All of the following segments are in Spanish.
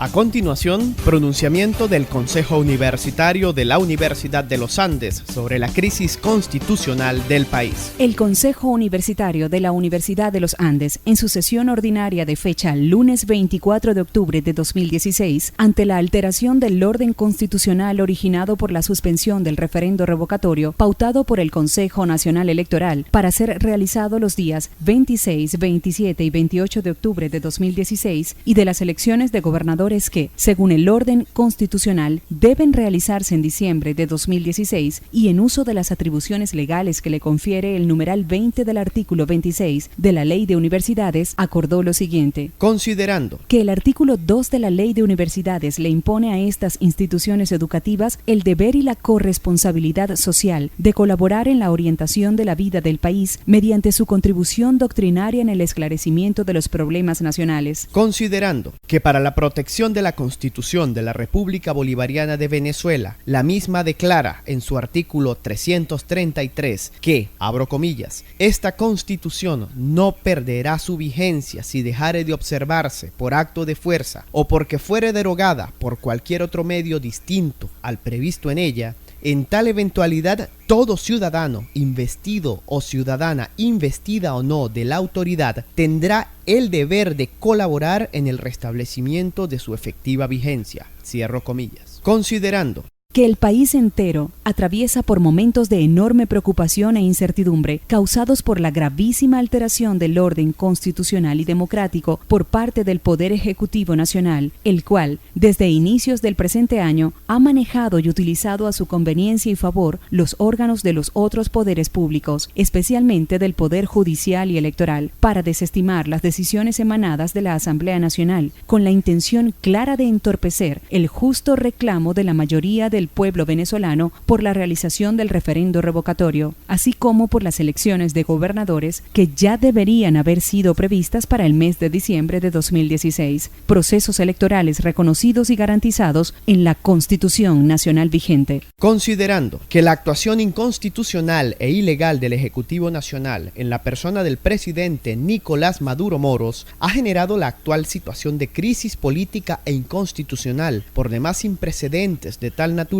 A continuación, pronunciamiento del Consejo Universitario de la Universidad de los Andes sobre la crisis constitucional del país. El Consejo Universitario de la Universidad de los Andes, en su sesión ordinaria de fecha lunes 24 de octubre de 2016, ante la alteración del orden constitucional originado por la suspensión del referendo revocatorio pautado por el Consejo Nacional Electoral para ser realizado los días 26, 27 y 28 de octubre de 2016 y de las elecciones de gobernadores que, según el orden constitucional, deben realizarse en diciembre de 2016 y en uso de las atribuciones legales que le confiere el numeral 20 del artículo 26 de la Ley de Universidades, acordó lo siguiente. Considerando que el artículo 2 de la Ley de Universidades le impone a estas instituciones educativas el deber y la corresponsabilidad social de colaborar en la orientación de la vida del país mediante su contribución doctrinaria en el esclarecimiento de los problemas nacionales. Considerando que para la protección de la Constitución de la República Bolivariana de Venezuela, la misma declara en su artículo 333 que, abro comillas, esta Constitución no perderá su vigencia si dejare de observarse por acto de fuerza o porque fuere derogada por cualquier otro medio distinto al previsto en ella. En tal eventualidad, todo ciudadano investido o ciudadana investida o no de la autoridad tendrá el deber de colaborar en el restablecimiento de su efectiva vigencia. Cierro comillas. Considerando que el país entero atraviesa por momentos de enorme preocupación e incertidumbre causados por la gravísima alteración del orden constitucional y democrático por parte del Poder Ejecutivo Nacional, el cual, desde inicios del presente año, ha manejado y utilizado a su conveniencia y favor los órganos de los otros poderes públicos, especialmente del Poder Judicial y Electoral, para desestimar las decisiones emanadas de la Asamblea Nacional, con la intención clara de entorpecer el justo reclamo de la mayoría del pueblo venezolano por la realización del referendo revocatorio, así como por las elecciones de gobernadores que ya deberían haber sido previstas para el mes de diciembre de 2016, procesos electorales reconocidos y garantizados en la Constitución Nacional vigente. Considerando que la actuación inconstitucional e ilegal del Ejecutivo Nacional en la persona del presidente Nicolás Maduro Moros ha generado la actual situación de crisis política e inconstitucional, por demás sin precedentes de tal naturaleza,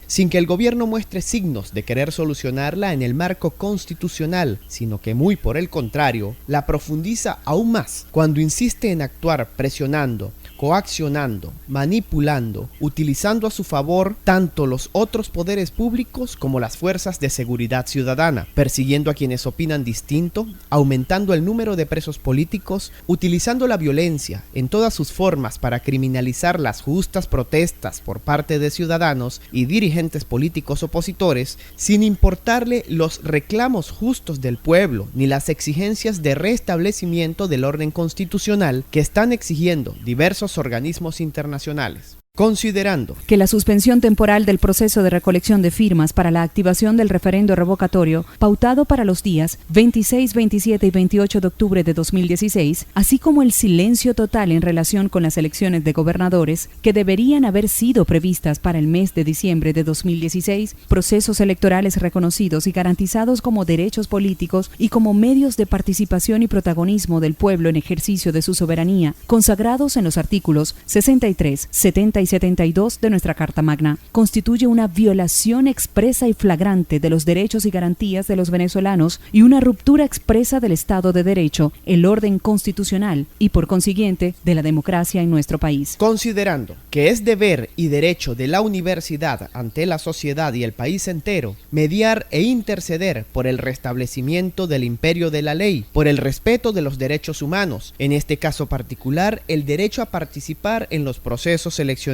sin que el gobierno muestre signos de querer solucionarla en el marco constitucional, sino que muy por el contrario, la profundiza aún más cuando insiste en actuar presionando, coaccionando, manipulando, utilizando a su favor tanto los otros poderes públicos como las fuerzas de seguridad ciudadana, persiguiendo a quienes opinan distinto, aumentando el número de presos políticos, utilizando la violencia en todas sus formas para criminalizar las justas protestas por parte de ciudadanos y dirigentes políticos opositores, sin importarle los reclamos justos del pueblo ni las exigencias de restablecimiento del orden constitucional que están exigiendo diversos organismos internacionales. Considerando que la suspensión temporal del proceso de recolección de firmas para la activación del referendo revocatorio, pautado para los días 26, 27 y 28 de octubre de 2016, así como el silencio total en relación con las elecciones de gobernadores que deberían haber sido previstas para el mes de diciembre de 2016, procesos electorales reconocidos y garantizados como derechos políticos y como medios de participación y protagonismo del pueblo en ejercicio de su soberanía, consagrados en los artículos 63, 70 y 72 de nuestra Carta Magna, constituye una violación expresa y flagrante de los derechos y garantías de los venezolanos y una ruptura expresa del Estado de Derecho, el orden constitucional y, por consiguiente, de la democracia en nuestro país. Considerando que es deber y derecho de la universidad ante la sociedad y el país entero mediar e interceder por el restablecimiento del imperio de la ley, por el respeto de los derechos humanos, en este caso particular, el derecho a participar en los procesos eleccionarios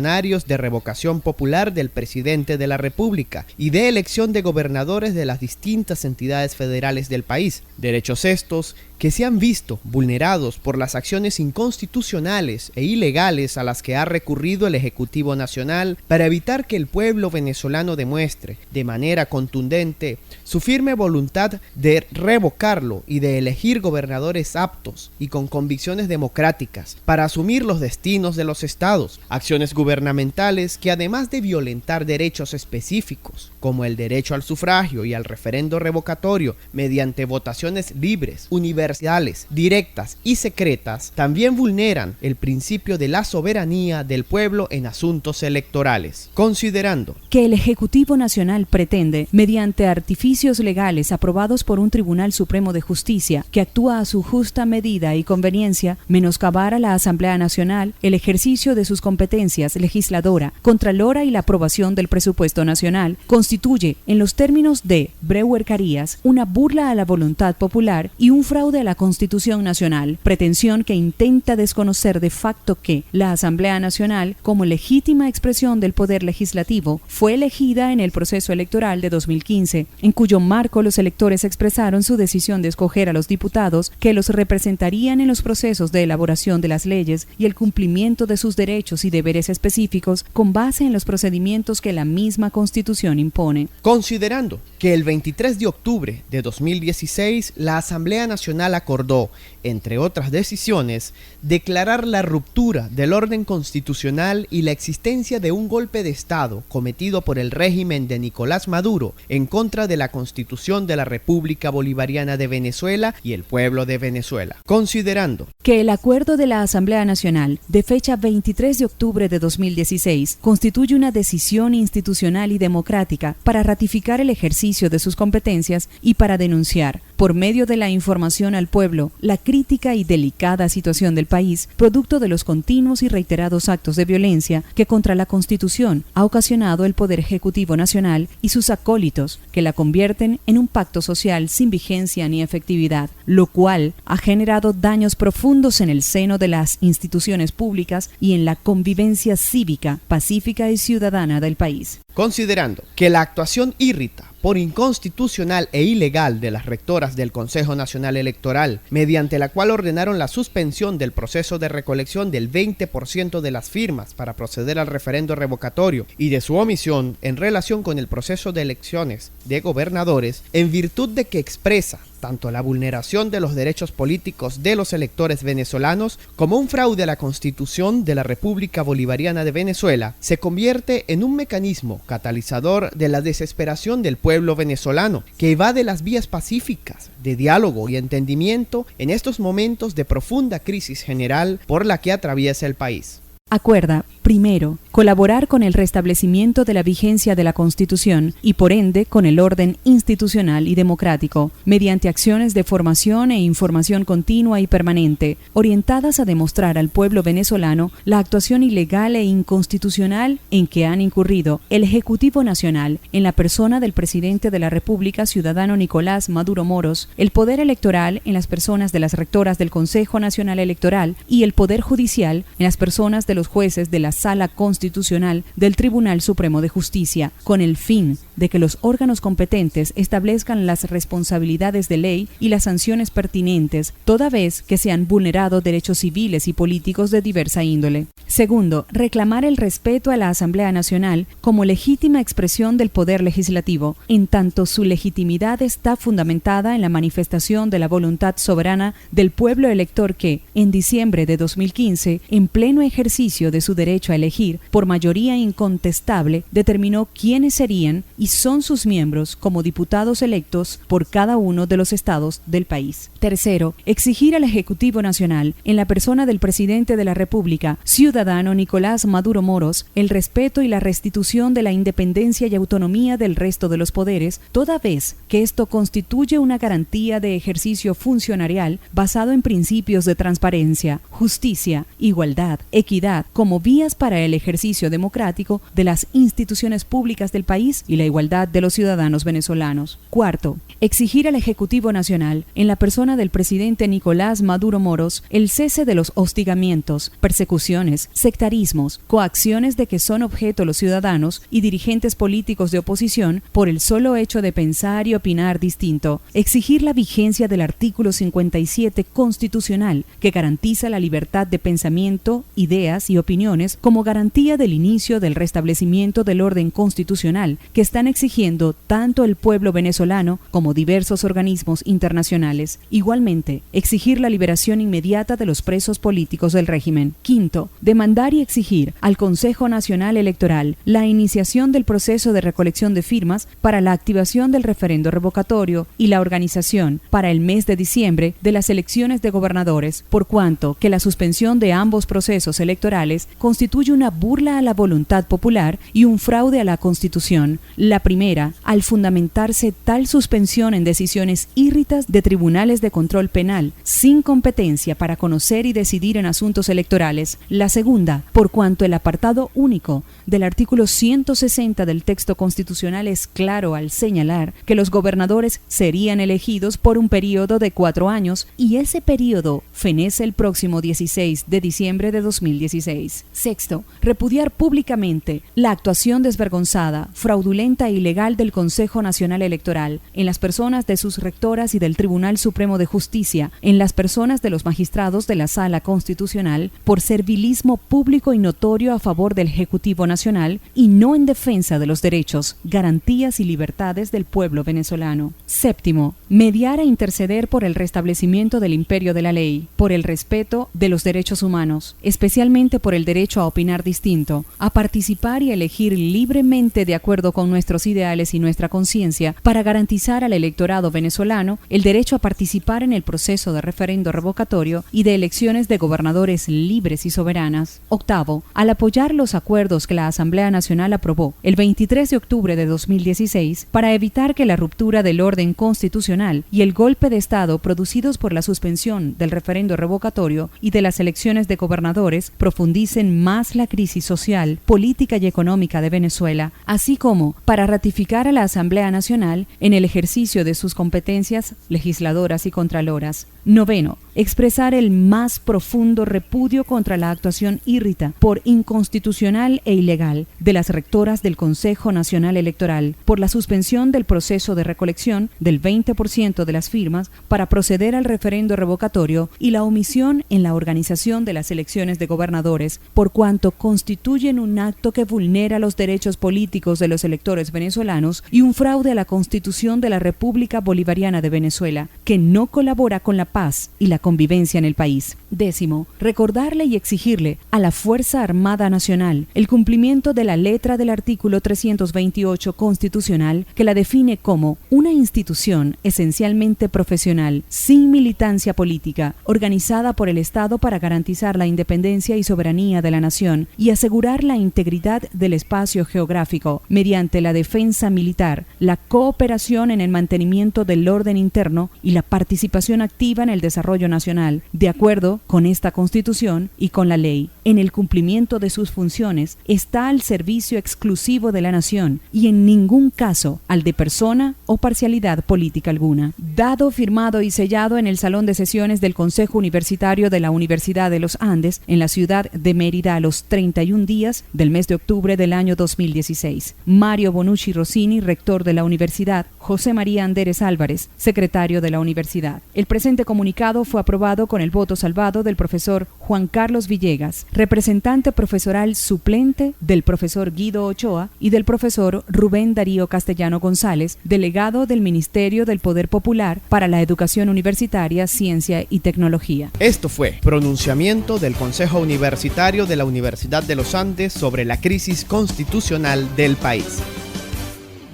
de revocación popular del presidente de la República y de elección de gobernadores de las distintas entidades federales del país, derechos estos que se han visto vulnerados por las acciones inconstitucionales e ilegales a las que ha recurrido el Ejecutivo Nacional para evitar que el pueblo venezolano demuestre de manera contundente su firme voluntad de revocarlo y de elegir gobernadores aptos y con convicciones democráticas para asumir los destinos de los estados, acciones gubernamentales que, además de violentar derechos específicos como el derecho al sufragio y al referendo revocatorio mediante votaciones libres, universales universales, directas y secretas también vulneran el principio de la soberanía del pueblo en asuntos electorales, considerando que el Ejecutivo Nacional pretende, mediante artificios legales aprobados por un Tribunal Supremo de Justicia que actúa a su justa medida y conveniencia, menoscabar a la Asamblea Nacional el ejercicio de sus competencias legisladora, contralora y la aprobación del presupuesto nacional, constituye, en los términos de Breuer Carías, una burla a la voluntad popular y un fraude a la Constitución Nacional, pretensión que intenta desconocer de facto que la Asamblea Nacional, como legítima expresión del poder legislativo, fue elegida en el proceso electoral de 2015, en cuyo marco los electores expresaron su decisión de escoger a los diputados que los representarían en los procesos de elaboración de las leyes y el cumplimiento de sus derechos y deberes específicos con base en los procedimientos que la misma Constitución impone. Considerando que el 23 de octubre de 2016 la Asamblea Nacional acordó, entre otras decisiones, declarar la ruptura del orden constitucional y la existencia de un golpe de Estado cometido por el régimen de Nicolás Maduro en contra de la Constitución de la República Bolivariana de Venezuela y el pueblo de Venezuela. Considerando que el acuerdo de la Asamblea Nacional de fecha 23 de octubre de 2016 constituye una decisión institucional y democrática para ratificar el ejercicio de sus competencias y para denunciar, por medio de la información al pueblo, la crítica y delicada situación del país, producto de los continuos y reiterados actos de violencia que contra la Constitución ha ocasionado el Poder Ejecutivo Nacional y sus acólitos, que la convierten en un pacto social sin vigencia ni efectividad, lo cual ha generado daños profundos en el seno de las instituciones públicas y en la convivencia cívica, pacífica y ciudadana del país. Considerando que la actuación irrita por inconstitucional e ilegal de las rectoras del Consejo Nacional Electoral, mediante la cual ordenaron la suspensión del proceso de recolección del 20% de las firmas para proceder al referendo revocatorio y de su omisión en relación con el proceso de elecciones de gobernadores, en virtud de que expresa tanto la vulneración de los derechos políticos de los electores venezolanos como un fraude a la Constitución de la República Bolivariana de Venezuela, se convierte en un mecanismo catalizador de la desesperación del pueblo venezolano, que evade las vías pacíficas de diálogo y entendimiento en estos momentos de profunda crisis general por la que atraviesa el país. Acuerda, primero, colaborar con el restablecimiento de la vigencia de la Constitución y por ende con el orden institucional y democrático, mediante acciones de formación e información continua y permanente, orientadas a demostrar al pueblo venezolano la actuación ilegal e inconstitucional en que han incurrido el Ejecutivo Nacional, en la persona del presidente de la República, ciudadano Nicolás Maduro Moros, el Poder Electoral en las personas de las rectoras del Consejo Nacional Electoral y el Poder Judicial en las personas de los jueces de la Sala Constitucional del Tribunal Supremo de Justicia, con el fin de que los órganos competentes establezcan las responsabilidades de ley y las sanciones pertinentes, toda vez que se han vulnerado derechos civiles y políticos de diversa índole. Segundo, reclamar el respeto a la Asamblea Nacional como legítima expresión del poder legislativo, en tanto su legitimidad está fundamentada en la manifestación de la voluntad soberana del pueblo elector que, en diciembre de 2015, en pleno ejercicio de su derecho a elegir, por mayoría incontestable, determinó quiénes serían y son sus miembros como diputados electos por cada uno de los estados del país. Tercero, exigir al Ejecutivo Nacional, en la persona del presidente de la República, ciudadano Nicolás Maduro Moros, el respeto y la restitución de la independencia y autonomía del resto de los poderes, toda vez que esto constituye una garantía de ejercicio funcionarial basado en principios de transparencia, justicia, igualdad, equidad, como vías para el ejercicio democrático de las instituciones públicas del país y la igualdad de los ciudadanos venezolanos. Cuarto, exigir al Ejecutivo Nacional, en la persona del presidente Nicolás Maduro Moros, el cese de los hostigamientos, persecuciones, sectarismos, coacciones de que son objeto los ciudadanos y dirigentes políticos de oposición por el solo hecho de pensar y opinar distinto. Exigir la vigencia del artículo 57 constitucional, que garantiza la libertad de pensamiento, ideas y opiniones como garantía del inicio del restablecimiento del orden constitucional que están exigiendo tanto el pueblo venezolano como diversos organismos internacionales. Igualmente, exigir la liberación inmediata de los presos políticos del régimen. Quinto, demandar y exigir al Consejo Nacional Electoral la iniciación del proceso de recolección de firmas para la activación del referendo revocatorio y la organización para el mes de diciembre de las elecciones de gobernadores, por cuanto que la suspensión de ambos procesos electorales constituye una burla a la voluntad popular y un fraude a la Constitución. La primera, al fundamentarse tal suspensión en decisiones írritas de tribunales de control penal, sin competencia para conocer y decidir en asuntos electorales. La segunda, por cuanto el apartado único del artículo 160 del texto constitucional es claro al señalar que los gobernadores serían elegidos por un período de 4 años y ese período fenece el próximo 16 de diciembre de 2016. Sexto, repudiar públicamente la actuación desvergonzada, fraudulenta e ilegal del Consejo Nacional Electoral en las personas de sus rectoras y del Tribunal Supremo de Justicia, en las personas de los magistrados de la Sala Constitucional, por servilismo público y notorio a favor del Ejecutivo Nacional y no en defensa de los derechos, garantías y libertades del pueblo venezolano. Séptimo, mediar e interceder por el restablecimiento del imperio de la ley, por el respeto de los derechos humanos, especialmente por el derecho a opinar distinto, a participar y elegir libremente de acuerdo con nuestros ideales y nuestra conciencia, para garantizar al electorado venezolano el derecho a participar en el proceso de referendo revocatorio y de elecciones de gobernadores libres y soberanas. Octavo, al apoyar los acuerdos que la Asamblea Nacional aprobó el 23 de octubre de 2016 para evitar que la ruptura del orden constitucional y el golpe de Estado producidos por la suspensión del referendo revocatorio y de las elecciones de gobernadores profundicen más la crisis social, política y económica de Venezuela, así como para ratificar a la Asamblea Nacional en el ejercicio de sus competencias legisladoras y contraloras. Noveno, expresar el más profundo repudio contra la actuación írrita por inconstitucional e ilegal de las rectoras del Consejo Nacional Electoral por la suspensión del proceso de recolección del 20% de las firmas para proceder al referendo revocatorio y la omisión en la organización de las elecciones de gobernadores, por cuanto constituyen un acto que vulnera los derechos políticos de los electores venezolanos y un fraude a la Constitución de la República Bolivariana de Venezuela, que no colabora con la paz y la convivencia en el país. Décimo, recordarle y exigirle a la Fuerza Armada Nacional el cumplimiento de la letra del artículo 328 constitucional que la define como una institución esencialmente profesional, sin militancia política, organizada por el Estado para garantizar la independencia y soberanía de la nación y asegurar la integridad del espacio geográfico mediante la defensa militar, la cooperación en el mantenimiento del orden interno y la participación activa en el desarrollo nacional, de acuerdo con esta Constitución y con la ley. En el cumplimiento de sus funciones está al servicio exclusivo de la nación y en ningún caso al de persona o parcialidad política alguna. Dado, firmado y sellado en el Salón de Sesiones del Consejo Universitario de la Universidad de los Andes, en la ciudad de Mérida, a los 31 días del mes de octubre del año 2016. Mario Bonucci Rossini, rector de la universidad; José María Anderes Álvarez, secretario de la universidad. El presente comunicado fue aprobado con el voto salvado del profesor Juan Carlos Villegas, representante profesoral suplente del profesor Guido Ochoa y del profesor Rubén Darío Castellano González, delegado del Ministerio del Poder Popular para la Educación Universitaria, Ciencia y Tecnología. Esto fue pronunciamiento del Consejo Universitario de la Universidad de los Andes sobre la crisis constitucional del país.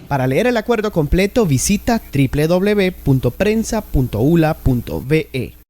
Para leer el acuerdo completo visita www.prensa.ula.be.